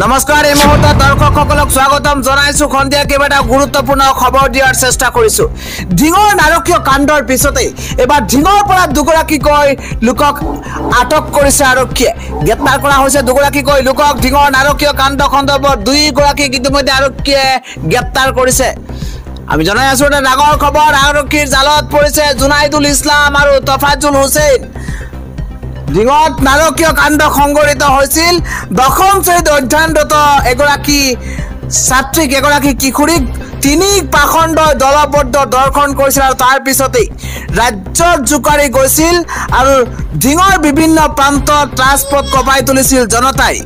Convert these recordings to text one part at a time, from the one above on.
নমস্কাৰ এই মুহূৰ্তত দৰ্শকসকলক স্বাগতম জনাইছো খন্দিয়া কেইবাটা গুৰুত্বপূৰ্ণ খবৰ দিয়াৰ চেষ্টা কৰিছো ঢিঙৰ নাৰকীয় কাণ্ডৰ পিছতে এবাৰ ঢিঙৰ পৰা দুগৰাকীকৈ লোকক আটক কৰিছে আৰক্ষীয়ে গ্ৰেপ্তাৰ কৰা হৈছে দুগৰাকীকৈ লোকক ঢিঙৰ নাৰকীয় কাণ্ড সন্দৰ্ভত দুইগৰাকীক ইতিমধ্যে আৰক্ষীয়ে গ্ৰেপ্তাৰ কৰিছে আমি জনাই আছো এটা ডাঙৰ খবৰ আৰক্ষীৰ জালত পৰিছে জুনাইদুল ইছলাম আৰু তফাজুল হুছেইন ঢিঙত নাৰকীয় কাণ্ড সংঘটিত হৈছিল দশম শ্ৰেণীত অধ্যয়নৰত এগৰাকী ছাত্ৰীক এগৰাকী কিশোৰীক তিনি পাখণ্ড দলবদ্ধ দৰ্শন কৰিছিল আৰু তাৰ পিছতে ৰাজ্যৰ জোকাৰি গৈছিল আৰু ঢিঙৰ বিভিন্ন প্ৰান্তত ৰাজপথ কঁপাই তুলিছিল জনতাই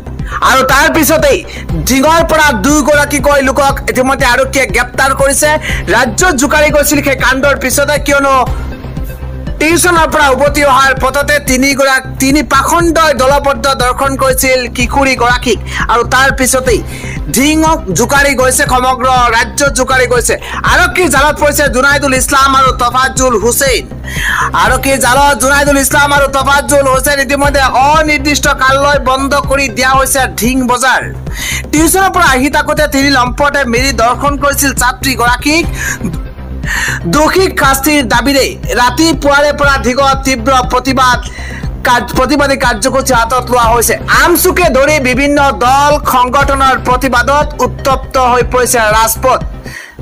আৰু তাৰ পিছতে ঢিঙৰ পৰা দুগৰাকীকৈ লোকক ইতিমধ্যে আৰক্ষীয়ে গ্ৰেপ্তাৰ কৰিছে ৰাজ্যৰ জোকাৰি গৈছিল সেই কাণ্ডৰ পিছতে কিয়নো টিউশনৰ পৰা উভতি অহাৰ পথতে তিনি পাখণ্ড দলবদ্ধ দৰ্শন কৰিছিল কিশোৰী গৰাকীক আৰু তাৰ পিছতে ঢিঙক জোকাৰি গৈছে সমগ্ৰ ৰাজ্য জোকাৰি গৈছে আৰক্ষীৰ জালত পৰিছে জুনাইদুল ইছলাম আৰু তফাজুল হুছেইন আৰক্ষীৰ জালত জুনাইদুল ইছলাম আৰু তফাজুল হুছেইন ইতিমধ্যে অনিৰ্দিষ্ট কাললৈ বন্ধ কৰি দিয়া হৈছে ঢিং বজাৰ টিউশনৰ পৰা আহি থাকোতে তিনি লম্পটে মেলি দৰ্শন কৰিছিল ছাত্ৰী গৰাকীক দোষীক শাস্তিৰ দাবীৰে ৰাতিপুৱাৰে পৰা ঢিঙত তীব্ৰ প্ৰতিবাদী কাৰ্যসূচী হাতত লোৱা হৈছে আমচুকে ধৰি বিভিন্ন দল সংগঠনৰ প্ৰতিবাদত উত্তপ্ত হৈ পৰিছে ৰাজপথ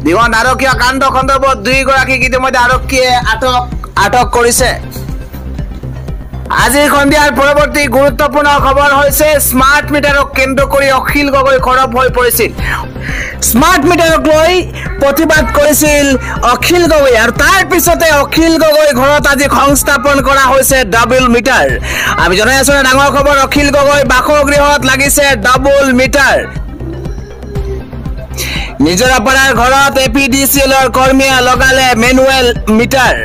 ঢিঙৰ নাৰকীয় কাণ্ড সন্দৰ্ভত দুইগৰাকীক ইতিমধ্যে আৰক্ষীয়ে আটক কৰিছে আজিৰ সন্ধিয়াৰ পৰৱৰ্তী গুৰুত্বপূৰ্ণ খবৰ হৈছে স্মাৰ্ট মিটাৰক কেন্দ্ৰ কৰি অখিল গগৈ খৰব হৈ পৰিছিল স্মাৰ্ট মিটাৰক লৈ প্ৰতিবাদ কৰিছিল অখিল গগৈ আৰু তাৰ পিছতে অখিল গগৈ ঘৰত আজি সংস্থাপন কৰা হৈছে ডাবল মিটাৰ আমি জনাই আছো ডাঙৰ খবৰ অখিল গগৈ বাসগৃহত লাগিছে ডাবল মিটাৰ নিজৰাপাৰাৰ ঘৰত এপিডিচিএলৰ কৰ্মীয়ে লগালে মেনুৱেল মিটাৰ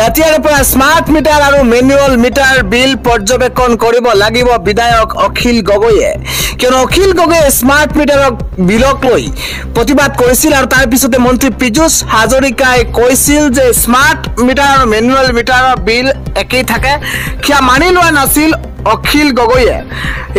এতিয়াৰ পৰা স্মাৰ্ট মিটাৰ আৰু মেনুৱেল মিটাৰ বিল পৰ্যবেক্ষণ কৰিব লাগিব বিধায়ক অখিল গগৈয়ে কিয়নো অখিল গগৈয়ে স্মাৰ্ট মিটাৰক বিলক লৈ প্ৰতিবাদ কৰিছিল আৰু তাৰ পিছতে মন্ত্ৰী পীযুষ হাজৰিকাই কৈছিল যে স্মাৰ্ট মিটাৰ আৰু মেনুৱেল মিটাৰৰ বিল একেই থাকে সেয়া মানি লোৱা নাছিল অখিল গগৈয়ে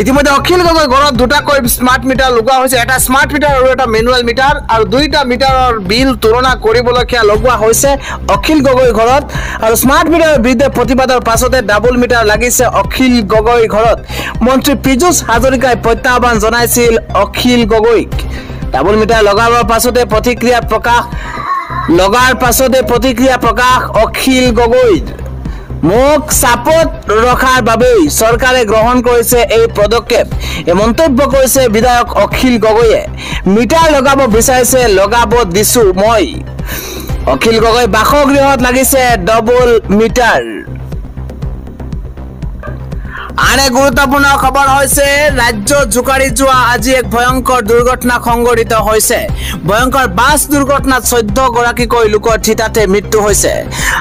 ইতিমধ্যে অখিল গগৈ ঘৰত দুটাকৈ স্মাৰ্ট মিটাৰ লগোৱা হৈছে এটা স্মাৰ্ট মিটাৰ আৰু এটা মেনুৱেল মিটাৰ আৰু দুইটা মিটাৰৰ বিল তুলনা কৰিবলৈ লগোৱা হৈছে অখিল গগৈ ঘৰত আৰু স্মাৰ্ট মিটাৰৰ বিৰুদ্ধে প্ৰতিবাদৰ পাছতে ডাবল মিটাৰ লাগিছে অখিল গগৈ ঘৰত মন্ত্ৰী পীযুষ হাজৰিকাই প্ৰত্যাহ্বান জনাইছিল অখিল গগৈক ডাবল মিটাৰ লগাবৰ পাছতে প্ৰতিক্ৰিয়া প্ৰকাশ অখিল গগৈৰ মোক চাপত ৰখাৰ বাবে চৰকাৰে গ্ৰহণ কৰিছে এই পদক্ষেপ এই মন্তব্য কৰিছে বিধায়ক অখিল গগৈয়ে মিটাৰ লগাব বিচাৰিছে লগাব দিছো মই অখিল গগৈ বাসগৃহত লাগিছে ডাবল মিটাৰ আনে গুৰুত্বপূৰ্ণ খবৰ হৈছে ৰাজ্য জোকাৰি যোৱা আজি এক ভয়ংকৰ দুৰ্ঘটনা সংঘটিত হৈছে ভয়ংকৰ বাছ দুৰ্ঘটনাত 14 গৰাকীকৈ লোকৰ থিতাতে মৃত্যু হৈছে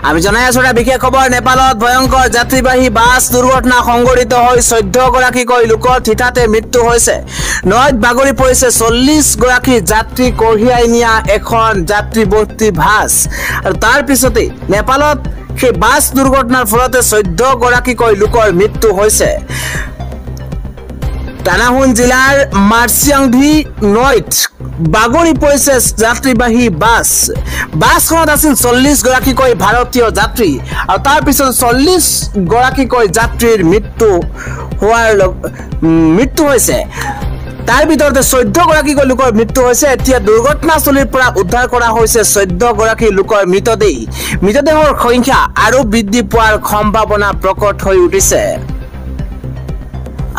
আমি জনাই আছো বিশেষ খবৰ নেপালত ভয়ংকৰ যাত্ৰীবাহী বাছ দুৰ্ঘটনা সংঘটিত হৈ 14 গৰাকীকৈ লোকৰ থিতাতে মৃত্যু হৈছে নৈত বাগৰি পৰিছে 40 গৰাকী যাত্ৰী কঢ়িয়াই নিয়া এখন যাত্ৰীবৰ্তী বাছ আৰু তাৰ পিছতে নেপালত সেই বাছ দুৰ্ঘটনাৰ ফলতে 14 গৰাকীকৈ লোকৰ মৃত্যু হৈছে টানাহুন জিলাৰ মাৰ্চিয়াংভি নৈত বাগৰি পৰিছে যাত্ৰীবাহী বাছখনত আছিল 40 গৰাকীকৈ ভাৰতীয় যাত্ৰী আৰু তাৰ পিছত 40 গৰাকীকৈ যাত্ৰীৰ মৃত্যু হৈছে তাৰ ভিতৰতে 14 গৰাকীকৈ লোকৰ মৃত্যু হৈছে এতিয়া দুৰ্ঘটনাস্থলীৰ পৰা উদ্ধাৰ কৰা হৈছে 14 গৰাকী লোকৰ মৃতদেহৰ সংখ্যা আৰু বৃদ্ধি পোৱাৰ সম্ভাৱনা প্ৰকট হৈ উঠিছে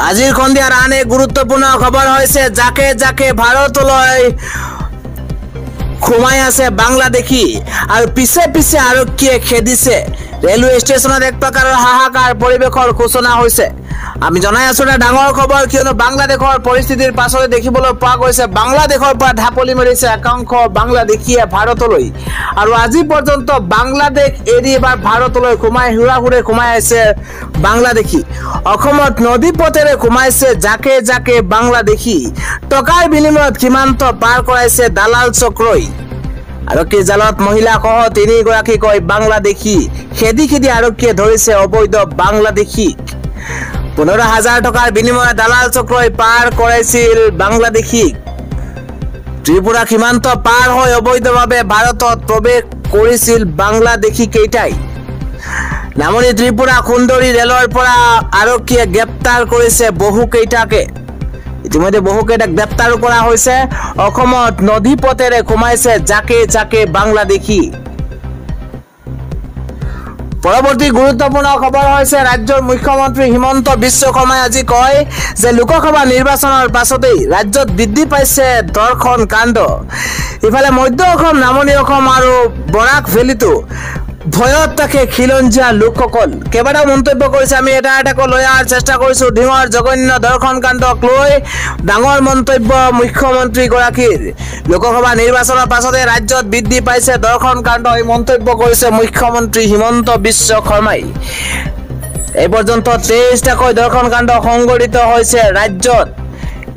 আজিৰ সন্ধিয়াৰ আন এক গুৰুত্বপূৰ্ণ খবৰ হৈছে যাকে যাকে ভাৰতলৈ সোমাই আছে বাংলাদেশী আৰু পিছে আৰক্ষীয়ে খেদিছে ৰেলৱে ষ্টেচনত এক প্ৰকাৰৰ হাহাকাৰ পৰিৱেশৰ সূচনা হৈছে আমি জনাই আছো ডাঙৰ খবৰ কিয়নো বাংলাদেশৰ পৰিস্থিতিৰ পাছতে দেখিবলৈ পোৱা গৈছে বাংলাদেশৰ পৰা ঢাপলি মাৰিছে একাংশ বাংলাদেশীয়ে ভাৰতলৈ আৰু আজি পৰ্যন্ত বাংলাদেশ এৰি এবাৰ ভাৰতলৈ হুৰাহুৰে সোমাই আছে বাংলাদেশী অসমত নদী পথেৰে সোমাইছে যাকে বাংলাদেশী টকাৰ বিনিময়ত সীমান্ত পাৰ কৰাইছে দালাল চক্ৰই আৰক্ষীৰ জালত মহিলা সহ 3 গৰাকীকৈ বাংলাদেশী খেদি আৰক্ষীয়ে ধৰিছে অবৈধ বাংলাদেশীক 15,000 টকাৰ বিনিময়ত দালাল চক্ৰই পাৰ কৰাইছিল বাংলাদেশীক ত্ৰিপুৰা সীমান্ত পাৰ হৈ অবৈধভাৱে ভাৰতত প্ৰৱেশ কৰিছিল বাংলাদেশী কেইটাই নামনি ত্ৰিপুৰা সুন্দৰী ৰেলৰ পৰা আৰক্ষীয়ে গ্ৰেপ্তাৰ কৰিছে বহু কেইটাকে ইতিমধ্যে বহু কেইটাক গ্ৰেপ্তাৰ কৰা হৈছে অসমত নদী পথেৰে সোমাইছে জাকে জাকে বাংলাদেশী পৰৱৰ্তী গুৰুত্বপূৰ্ণ খবৰ হৈছে ৰাজ্যৰ মুখ্যমন্ত্ৰী হিমন্ত বিশ্ব শৰ্মাই আজি কয় যে লোকসভা নিৰ্বাচনৰ পাছতেই ৰাজ্যত বৃদ্ধি পাইছে দৰ্শন কাণ্ড ইফালে মধ্য অসম নামনি অসম আৰু বৰাক ভেলীতো ভয়ত থাকে খিলঞ্জীয়া লোকসকল কেইবাটাও মন্তব্য কৰিছে আমি এটা এটাকৈ লৈ অহাৰ চেষ্টা কৰিছো ঢিঙৰ জঘন্য দৰ্শন কাণ্ডক লৈ ডাঙৰ মন্তব্য মুখ্যমন্ত্ৰীগৰাকীৰ লোকসভা নিৰ্বাচনৰ পাছতে ৰাজ্যত বৃদ্ধি পাইছে দৰ্শন কাণ্ড এই মন্তব্য কৰিছে মুখ্যমন্ত্ৰী হিমন্ত বিশ্ব শৰ্মাই এই পৰ্যন্ত 23টাকৈ দৰ্শন কাণ্ড সংঘটিত হৈছে ৰাজ্যত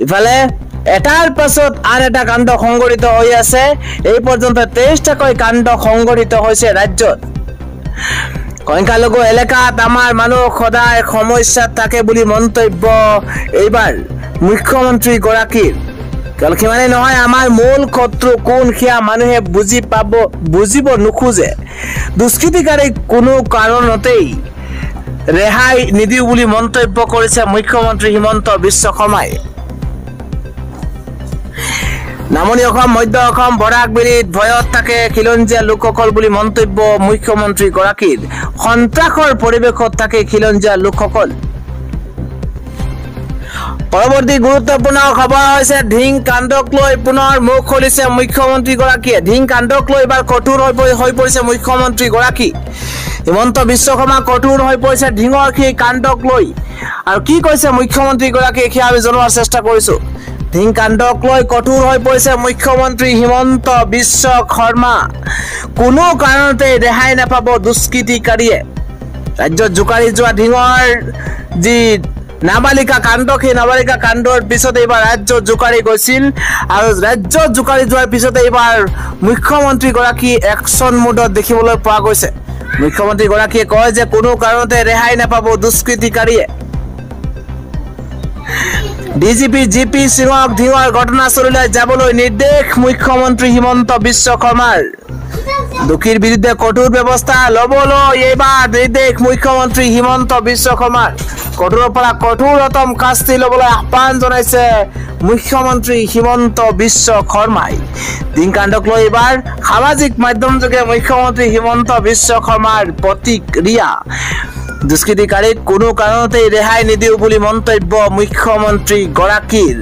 ইফালে এটাৰ পাছত আন এটা কাণ্ড সংঘটিত হৈ আছে এই পৰ্যন্ত 23টাকৈ কাণ্ড সংঘটিত হৈছে ৰাজ্যত সংখ্যালঘু এলেকাত আমাৰ মানুহ সদায় সমস্যাত থাকে বুলি মন্তব্য এইবাৰ মুখ্যমন্ত্ৰীগৰাকীৰ কেৱল সিমানে নহয় আমাৰ মূল শত্ৰু কোন সেয়া মানুহে বুজিব নোখোজে দুষ্কৃতিকাৰীক কোনো কাৰণতেই ৰেহাই নিদিও বুলি মন্তব্য কৰিছে মুখ্যমন্ত্ৰী হিমন্ত বিশ্ব শৰ্মাই নামনি অসম মধ্য অসম বৰাক ভেলীত ভয়ত থাকে খিলঞ্জীয়া লোকসকল বুলি মন্তব্য মুখ্যমন্ত্ৰীগৰাকীৰ সন্ত্ৰাসৰ পৰিৱেশত থাকে খিলঞ্জীয়া লোকসকল পৰৱৰ্তী গুৰুত্বপূৰ্ণ খবৰ হৈছে ঢিং কাণ্ডক লৈ পুনৰ মুখ খুলিছে মুখ্যমন্ত্ৰীগৰাকীয়ে ঢিং কাণ্ডক লৈ এবাৰ কঠোৰ হৈ পৰিছে মুখ্যমন্ত্ৰীগৰাকী হিমন্ত বিশ্ব শৰ্মা কঠোৰ হৈ পৰিছে ঢিঙৰ সেই কাণ্ডক লৈ আৰু কি কৈছে মুখ্যমন্ত্ৰীগৰাকীয়ে সেয়া আমি জনোৱাৰ চেষ্টা কৰিছো ঢিং কাণ্ডক লৈ কঠোৰ হৈ পৰিছে মুখ্যমন্ত্ৰী হিমন্ত বিশ্ব শৰ্মা কোনো কাৰণতে ৰেহাই নাপাব দুষ্কৃতিকাৰীয়ে ৰাজ্যত জোকাৰি যোৱা ঢিঙৰ যি নাবালিকা কাণ্ড সেই নাবালিকা কাণ্ডৰ পিছত এইবাৰ ৰাজ্য জোকাৰি গৈছিল আৰু ৰাজ্য জোকাৰি যোৱাৰ পিছত এইবাৰ মুখ্যমন্ত্ৰীগৰাকী একশ্যন মোডত দেখিবলৈ পোৱা গৈছে মুখ্যমন্ত্ৰীগৰাকীয়ে কয় যে কোনো কাৰণতে ৰেহাই নাপাব দুষ্কৃতিকাৰীয়ে ডিজিপি জিপি সিঙক ঢিঙৰ ঘটনাস্থলীলৈ যাবলৈ নিৰ্দেশ মুখ্যমন্ত্ৰী হিমন্ত বিশ্ব শৰ্মাৰ দোষীৰ বিৰুদ্ধে কঠোৰ ব্যৱস্থা ল'বলৈ এইবাৰ নিৰ্দেশ মুখ্যমন্ত্ৰী হিমন্ত বিশ্ব শৰ্মাৰ কঠোৰৰ পৰা কঠোৰতম শাস্তি ল'বলৈ আহ্বান জনাইছে মুখ্যমন্ত্ৰী হিমন্ত বিশ্ব শৰ্মাই ঢিং কাণ্ডক লৈ এইবাৰ সামাজিক মাধ্যমযোগে মুখ্যমন্ত্ৰী হিমন্ত বিশ্ব শৰ্মাৰ প্ৰতিক্ৰিয়া দুষ্কৃতিকাৰীক কোনো কাৰণতে ৰেহাই নিদিও বুলি মন্তব্য মুখ্যমন্ত্ৰীগৰাকীৰ